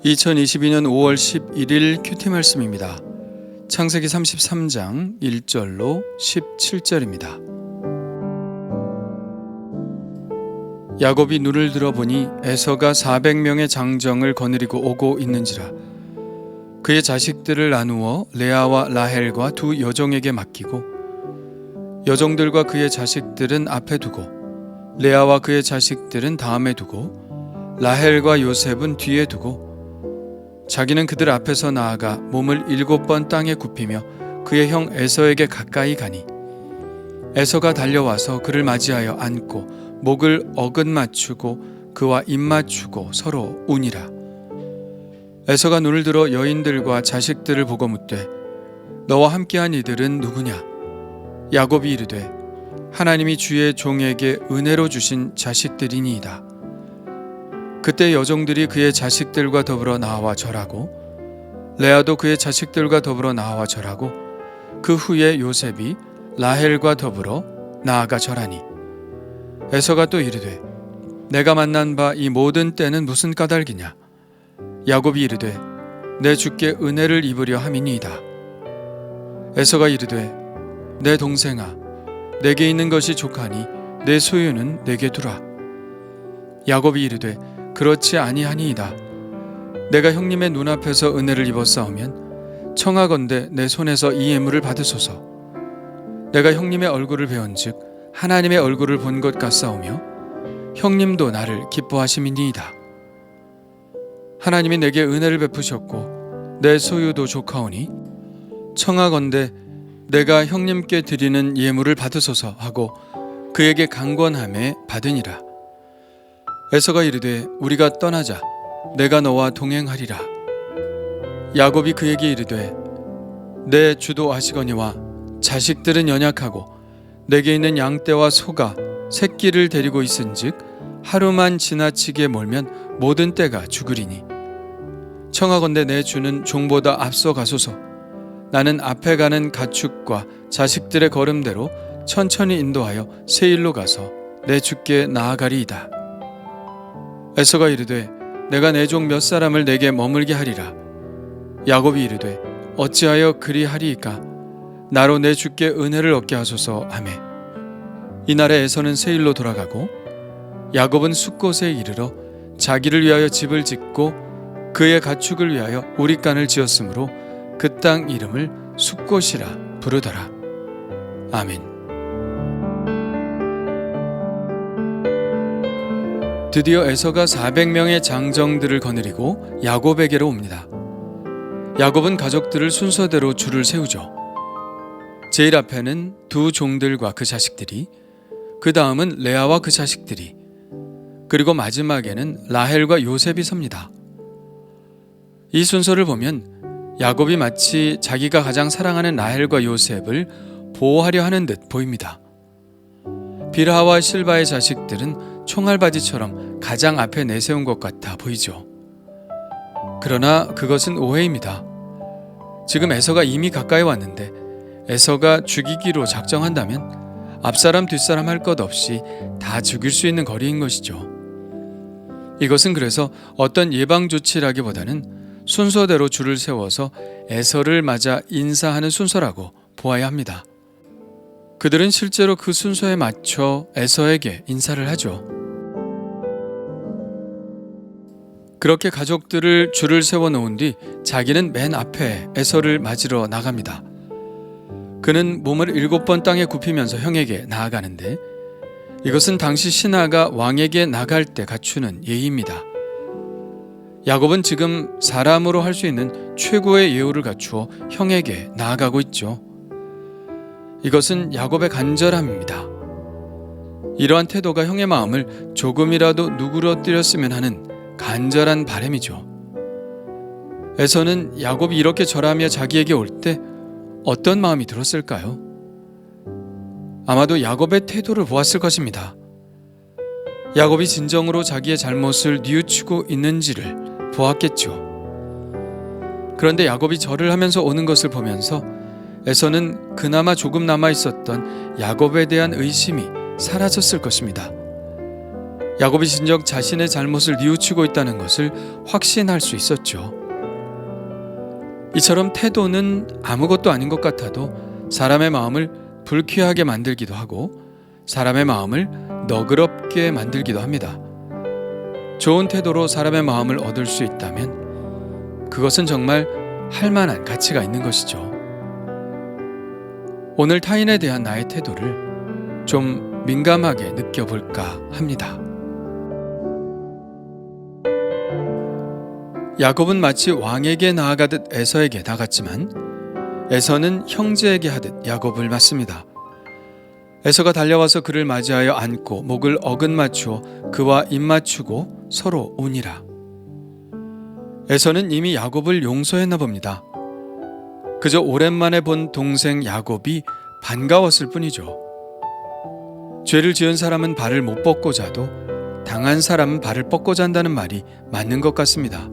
2022년 5월 11일 큐티 말씀입니다. 창세기 33장 1절로 17절입니다. 야곱이 눈을 들어보니 에서가 400명의 장정을 거느리고 오고 있는지라. 그의 자식들을 나누어 레아와 라헬과 두 여종에게 맡기고 여종들과 그의 자식들은 앞에 두고 레아와 그의 자식들은 다음에 두고 라헬과 요셉은 뒤에 두고 자기는 그들 앞에서 나아가 몸을 7번 땅에 굽히며 그의 형 에서에게 가까이 가니 에서가 달려와서 그를 맞이하여 안고 목을 어긋 맞추고 그와 입 맞추고 서로 우니라. 에서가 눈을 들어 여인들과 자식들을 보고 묻되 너와 함께한 이들은 누구냐? 야곱이 이르되 하나님이 주의 종에게 은혜로 주신 자식들이니이다. 그때 여종들이 그의 자식들과 더불어 나와 절하고 레아도 그의 자식들과 더불어 나와 절하고 그 후에 요셉이 라헬과 더불어 나아가 절하니 에서가 또 이르되 내가 만난 바 이 모든 때는 무슨 까닭이냐? 야곱이 이르되 내 주께 은혜를 입으려 함이니이다. 에서가 이르되 내 동생아 내게 있는 것이 족하니 내 소유는 내게 두라. 야곱이 이르되 그렇지 아니하니이다. 내가 형님의 눈앞에서 은혜를 입었사오면 청하건대 내 손에서 이 예물을 받으소서. 내가 형님의 얼굴을 배운즉 하나님의 얼굴을 본 것 같사오며 형님도 나를 기뻐하심이니이다. 하나님이 내게 은혜를 베푸셨고 내 소유도 족하오니 청하건대 내가 형님께 드리는 예물을 받으소서 하고 그에게 강권하매 받으니라. 에서가 이르되 우리가 떠나자. 내가 너와 동행하리라. 야곱이 그에게 이르되 내 주도 아시거니와 자식들은 연약하고 내게 있는 양떼와 소가 새끼를 데리고 있은즉 하루만 지나치게 몰면 모든 떼가 죽으리니 청하건대 내 주는 종보다 앞서 가소서. 나는 앞에 가는 가축과 자식들의 걸음대로 천천히 인도하여 세일로 가서 내 주께 나아가리이다. 에서가 이르되 내가 내 종 몇 사람을 내게 머물게 하리라. 야곱이 이르되 어찌하여 그리하리이까? 나로 내 주께 은혜를 얻게 하소서 하매 이날에 에서는 세일로 돌아가고 야곱은 숫곳에 이르러 자기를 위하여 집을 짓고 그의 가축을 위하여 우릿간을 지었으므로 그 땅 이름을 숫곳이라 부르더라. 아멘. 드디어 에서가 400명의 장정들을 거느리고 야곱에게로 옵니다. 야곱은 가족들을 순서대로 줄을 세우죠. 제일 앞에는 두 종들과 그 자식들이, 그 다음은 레아와 그 자식들이, 그리고 마지막에는 라헬과 요셉이 섭니다. 이 순서를 보면 야곱이 마치 자기가 가장 사랑하는 라헬과 요셉을 보호하려 하는 듯 보입니다. 빌하와 실바의 자식들은 총알바지처럼 가장 앞에 내세운 것 같아 보이죠. 그러나 그것은 오해입니다. 지금 에서가 이미 가까이 왔는데 에서가 죽이기로 작정한다면 앞사람 뒷사람 할 것 없이 다 죽일 수 있는 거리인 것이죠. 이것은 그래서 어떤 예방 조치라기보다는 순서대로 줄을 세워서 에서를 맞아 인사하는 순서라고 보아야 합니다. 그들은 실제로 그 순서에 맞춰 에서에게 인사를 하죠. 그렇게 가족들을 줄을 세워 놓은 뒤 자기는 맨 앞에 에서를 맞으러 나갑니다. 그는 몸을 7번 땅에 굽히면서 형에게 나아가는데 이것은 당시 신하가 왕에게 나갈 때 갖추는 예의입니다. 야곱은 지금 사람으로 할 수 있는 최고의 예우를 갖추어 형에게 나아가고 있죠. 이것은 야곱의 간절함입니다. 이러한 태도가 형의 마음을 조금이라도 누그러뜨렸으면 하는 간절한 바람이죠. 에서는 야곱이 이렇게 절하며 자기에게 올 때 어떤 마음이 들었을까요? 아마도 야곱의 태도를 보았을 것입니다. 야곱이 진정으로 자기의 잘못을 뉘우치고 있는지를 보았겠죠. 그런데 야곱이 절을 하면서 오는 것을 보면서 에서는 그나마 조금 남아 있었던 야곱에 대한 의심이 사라졌을 것입니다. 야곱이 진정 자신의 잘못을 뉘우치고 있다는 것을 확신할 수 있었죠. 이처럼 태도는 아무것도 아닌 것 같아도 사람의 마음을 불쾌하게 만들기도 하고 사람의 마음을 너그럽게 만들기도 합니다. 좋은 태도로 사람의 마음을 얻을 수 있다면 그것은 정말 할 만한 가치가 있는 것이죠. 오늘 타인에 대한 나의 태도를 좀 민감하게 느껴볼까 합니다. 야곱은 마치 왕에게 나아가듯 에서에게 나갔지만 에서는 형제에게 하듯 야곱을 맞습니다. 에서가 달려와서 그를 맞이하여 안고 목을 어긋맞추어 그와 입맞추고 서로 우니라. 에서는 이미 야곱을 용서했나 봅니다. 그저 오랜만에 본 동생 야곱이 반가웠을 뿐이죠. 죄를 지은 사람은 발을 못 뻗고 자도 당한 사람은 발을 뻗고 잔다는 말이 맞는 것 같습니다.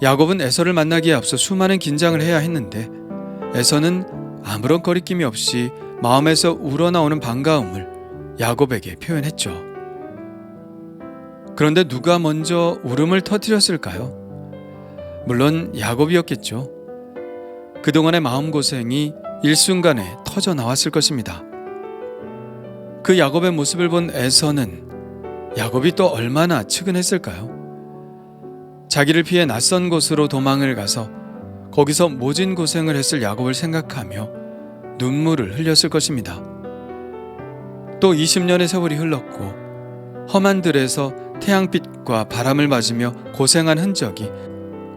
야곱은 에서를 만나기에 앞서 수많은 긴장을 해야 했는데 에서는 아무런 거리낌이 없이 마음에서 우러나오는 반가움을 야곱에게 표현했죠. 그런데 누가 먼저 울음을 터뜨렸을까요? 물론 야곱이었겠죠. 그동안의 마음고생이 일순간에 터져 나왔을 것입니다. 그 야곱의 모습을 본 에서는 야곱이 또 얼마나 측은했을까요? 자기를 피해 낯선 곳으로 도망을 가서 거기서 모진 고생을 했을 야곱을 생각하며 눈물을 흘렸을 것입니다. 또 20년의 세월이 흘렀고 험한 들에서 태양빛과 바람을 맞으며 고생한 흔적이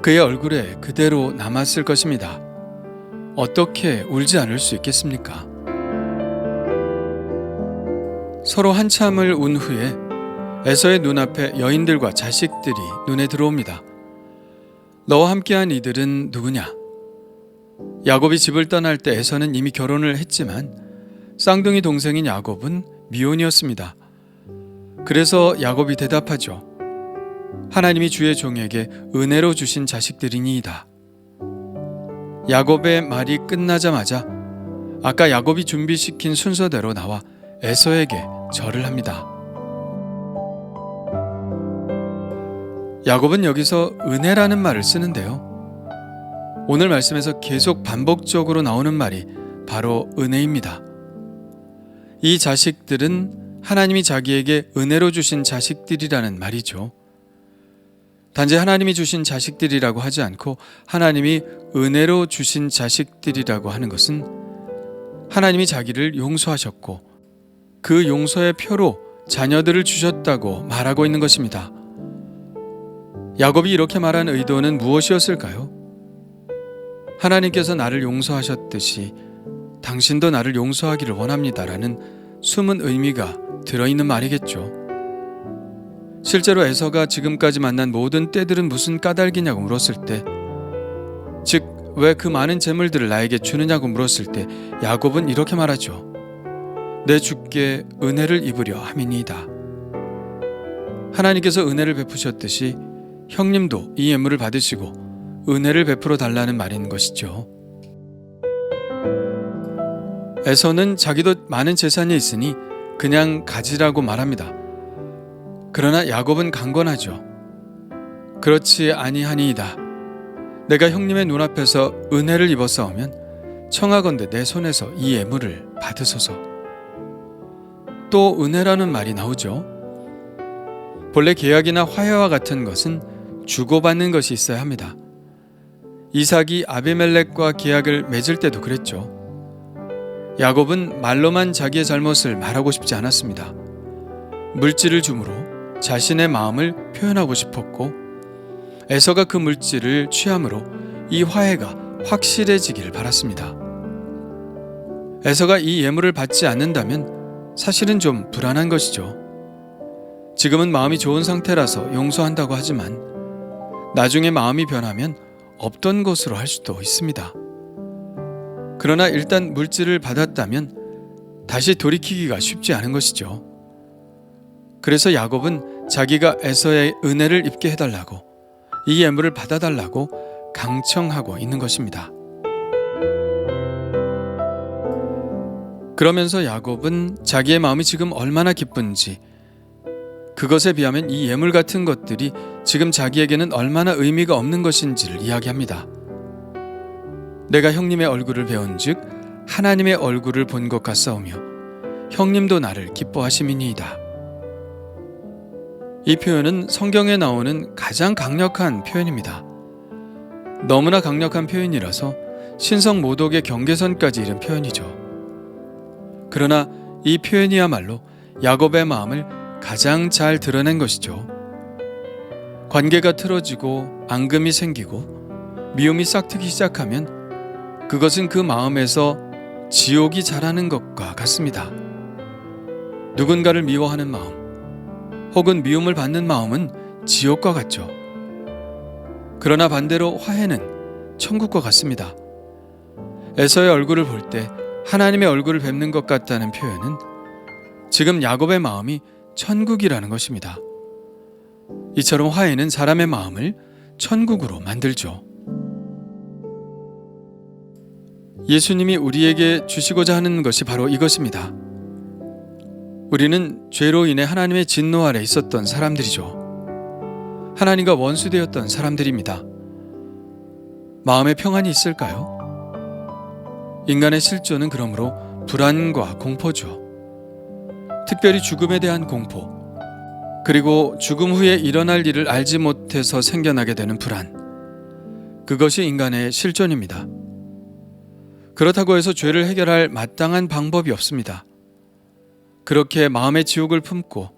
그의 얼굴에 그대로 남았을 것입니다. 어떻게 울지 않을 수 있겠습니까? 서로 한참을 운 후에 에서의 눈앞에 여인들과 자식들이 눈에 들어옵니다. 너와 함께한 이들은 누구냐? 야곱이 집을 떠날 때 에서는 이미 결혼을 했지만 쌍둥이 동생인 야곱은 미혼이었습니다. 그래서 야곱이 대답하죠. 하나님이 주의 종에게 은혜로 주신 자식들이니이다. 야곱의 말이 끝나자마자 아까 야곱이 준비시킨 순서대로 나와 에서에게 절을 합니다. 야곱은 여기서 은혜라는 말을 쓰는데요. 오늘 말씀에서 계속 반복적으로 나오는 말이 바로 은혜입니다. 이 자식들은 하나님이 자기에게 은혜로 주신 자식들이라는 말이죠. 단지 하나님이 주신 자식들이라고 하지 않고 하나님이 은혜로 주신 자식들이라고 하는 것은 하나님이 자기를 용서하셨고 그 용서의 표로 자녀들을 주셨다고 말하고 있는 것입니다. 야곱이 이렇게 말한 의도는 무엇이었을까요? 하나님께서 나를 용서하셨듯이 당신도 나를 용서하기를 원합니다라는 숨은 의미가 들어있는 말이겠죠. 실제로 에서가 지금까지 만난 모든 때들은 무슨 까닭이냐고 물었을 때, 즉 왜 그 많은 재물들을 나에게 주느냐고 물었을 때 야곱은 이렇게 말하죠. 내 주께 은혜를 입으려 함이니이다. 하나님께서 은혜를 베푸셨듯이 형님도 이 예물을 받으시고 은혜를 베풀어 달라는 말인 것이죠. 에서는 자기도 많은 재산이 있으니 그냥 가지라고 말합니다. 그러나 야곱은 강권하죠. 그렇지 아니하니이다. 내가 형님의 눈앞에서 은혜를 입었사오면 청하건대 내 손에서 이 예물을 받으소서. 또 은혜라는 말이 나오죠. 본래 계약이나 화해와 같은 것은 주고받는 것이 있어야 합니다. 이삭이 아비멜렉과 계약을 맺을 때도 그랬죠. 야곱은 말로만 자기의 잘못을 말하고 싶지 않았습니다. 물질을 주므로 자신의 마음을 표현하고 싶었고 에서가 그 물질을 취함으로 이 화해가 확실해지기를 바랐습니다. 에서가 이 예물을 받지 않는다면 사실은 좀 불안한 것이죠. 지금은 마음이 좋은 상태라서 용서한다고 하지만 나중에 마음이 변하면 없던 것으로 할 수도 있습니다. 그러나 일단 물질을 받았다면 다시 돌이키기가 쉽지 않은 것이죠. 그래서 야곱은 자기가 에서의 은혜를 입게 해달라고, 이 예물을 받아달라고 강청하고 있는 것입니다. 그러면서 야곱은 자기의 마음이 지금 얼마나 기쁜지, 그것에 비하면 이 예물 같은 것들이 지금 자기에게는 얼마나 의미가 없는 것인지를 이야기합니다. 내가 형님의 얼굴을 배운즉 하나님의 얼굴을 본 것 같사오며 형님도 나를 기뻐하심이니이다. 이 표현은 성경에 나오는 가장 강력한 표현입니다. 너무나 강력한 표현이라서 신성 모독의 경계선까지 이른 표현이죠. 그러나 이 표현이야말로 야곱의 마음을 가장 잘 드러낸 것이죠. 관계가 틀어지고 앙금이 생기고 미움이 싹트기 시작하면 그것은 그 마음에서 지옥이 자라는 것과 같습니다. 누군가를 미워하는 마음 혹은 미움을 받는 마음은 지옥과 같죠. 그러나 반대로 화해는 천국과 같습니다. 에서의 얼굴을 볼 때 하나님의 얼굴을 뵙는 것 같다는 표현은 지금 야곱의 마음이 천국이라는 것입니다. 이처럼 화해는 사람의 마음을 천국으로 만들죠. 예수님이 우리에게 주시고자 하는 것이 바로 이것입니다. 우리는 죄로 인해 하나님의 진노 아래 있었던 사람들이죠. 하나님과 원수되었던 사람들입니다. 마음에 평안이 있을까요? 인간의 실존은 그러므로 불안과 공포죠. 특별히 죽음에 대한 공포, 그리고 죽음 후에 일어날 일을 알지 못해서 생겨나게 되는 불안, 그것이 인간의 실존입니다. 그렇다고 해서 죄를 해결할 마땅한 방법이 없습니다. 그렇게 마음의 지옥을 품고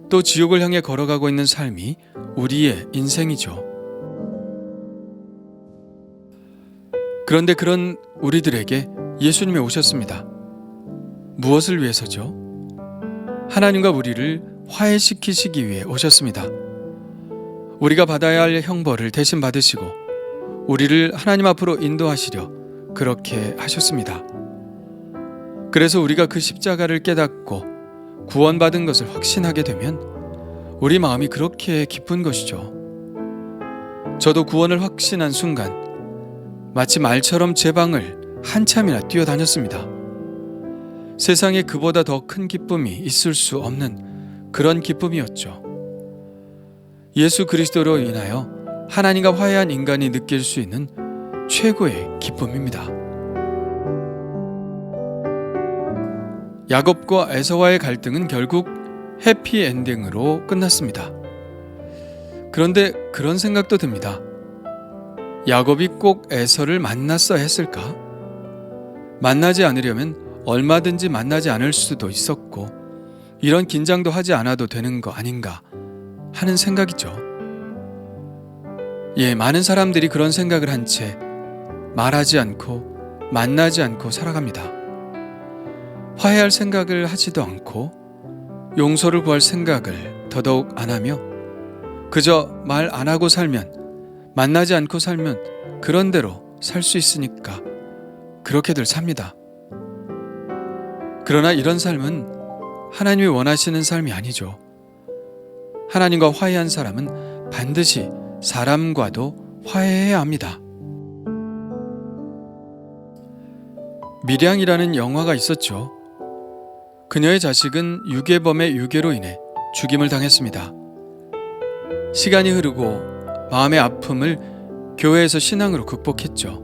또 지옥을 향해 걸어가고 있는 삶이 우리의 인생이죠. 그런데 그런 우리들에게 예수님이 오셨습니다. 무엇을 위해서죠? 하나님과 우리를 화해시키시기 위해 오셨습니다. 우리가 받아야 할 형벌을 대신 받으시고 우리를 하나님 앞으로 인도하시려 그렇게 하셨습니다. 그래서 우리가 그 십자가를 깨닫고 구원받은 것을 확신하게 되면 우리 마음이 그렇게 기쁜 것이죠. 저도 구원을 확신한 순간 마치 말처럼 제 방을 한참이나 뛰어다녔습니다. 세상에 그보다 더 큰 기쁨이 있을 수 없는 그런 기쁨이었죠. 예수 그리스도로 인하여 하나님과 화해한 인간이 느낄 수 있는 최고의 기쁨입니다. 야곱과 에서와의 갈등은 결국 해피엔딩으로 끝났습니다. 그런데 그런 생각도 듭니다. 야곱이 꼭 에서를 만났어야 했을까? 만나지 않으려면 얼마든지 만나지 않을 수도 있었고 이런 긴장도 하지 않아도 되는 거 아닌가 하는 생각이죠. 많은 사람들이 그런 생각을 한 채 말하지 않고 만나지 않고 살아갑니다. 화해할 생각을 하지도 않고 용서를 구할 생각을 더더욱 안 하며 그저 말 안 하고 살면, 만나지 않고 살면 그런 대로 살 수 있으니까 그렇게들 삽니다. 그러나 이런 삶은 하나님이 원하시는 삶이 아니죠. 하나님과 화해한 사람은 반드시 사람과도 화해해야 합니다. 밀양이라는 영화가 있었죠. 그녀의 자식은 유괴범의 유괴로 인해 죽임을 당했습니다. 시간이 흐르고 마음의 아픔을 교회에서 신앙으로 극복했죠.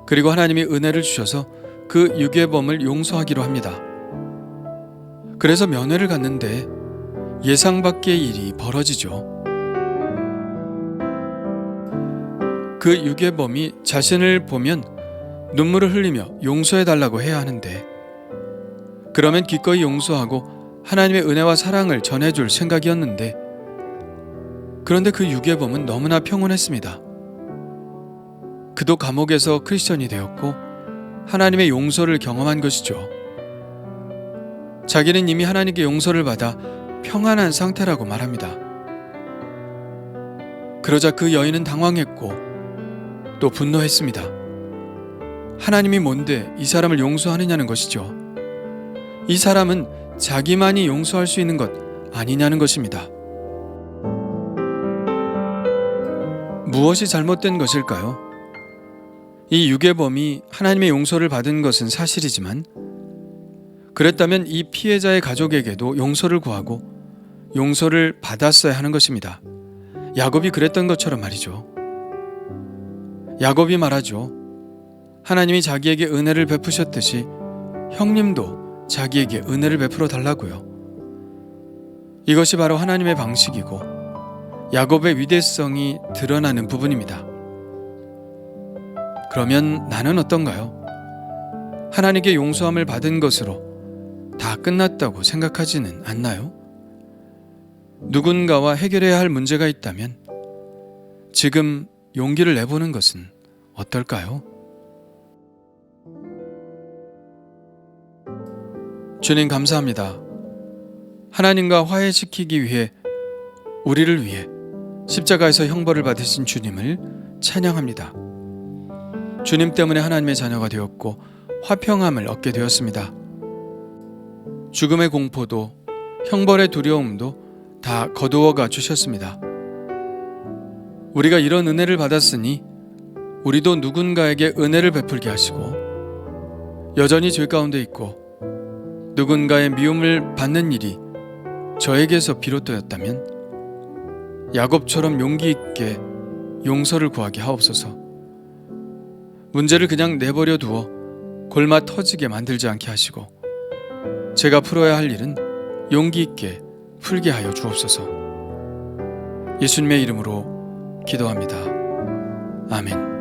그리고 하나님이 은혜를 주셔서 그 유괴범을 용서하기로 합니다. 그래서 면회를 갔는데 예상 밖의 일이 벌어지죠. 그 유괴범이 자신을 보면 눈물을 흘리며 용서해달라고 해야 하는데 그러면 기꺼이 용서하고 하나님의 은혜와 사랑을 전해줄 생각이었는데 그런데 그 유괴범은 너무나 평온했습니다. 그도 감옥에서 크리스천이 되었고 하나님의 용서를 경험한 것이죠. 자기는 이미 하나님께 용서를 받아 평안한 상태라고 말합니다. 그러자 그 여인은 당황했고 또 분노했습니다. 하나님이 뭔데 이 사람을 용서하느냐는 것이죠. 이 사람은 자기만이 용서할 수 있는 것 아니냐는 것입니다. 무엇이 잘못된 것일까요? 이 유괴범이 하나님의 용서를 받은 것은 사실이지만 그랬다면 이 피해자의 가족에게도 용서를 구하고 용서를 받았어야 하는 것입니다. 야곱이 그랬던 것처럼 말이죠. 야곱이 말하죠. 하나님이 자기에게 은혜를 베푸셨듯이 형님도 자기에게 은혜를 베풀어 달라고요. 이것이 바로 하나님의 방식이고 야곱의 위대성이 드러나는 부분입니다. 그러면 나는 어떤가요? 하나님께 용서함을 받은 것으로 다 끝났다고 생각하지는 않나요? 누군가와 해결해야 할 문제가 있다면 지금 용기를 내보는 것은 어떨까요? 주님 감사합니다. 하나님과 화해시키기 위해 우리를 위해 십자가에서 형벌을 받으신 주님을 찬양합니다. 주님 때문에 하나님의 자녀가 되었고 화평함을 얻게 되었습니다. 죽음의 공포도 형벌의 두려움도 다 거두어가 주셨습니다. 우리가 이런 은혜를 받았으니 우리도 누군가에게 은혜를 베풀게 하시고 여전히 죄 가운데 있고 누군가의 미움을 받는 일이 저에게서 비롯되었다면 야곱처럼 용기 있게 용서를 구하게 하옵소서. 문제를 그냥 내버려 두어 골마 터지게 만들지 않게 하시고 제가 풀어야 할 일은 용기 있게 풀게 하여 주옵소서. 예수님의 이름으로 기도합니다. 아멘.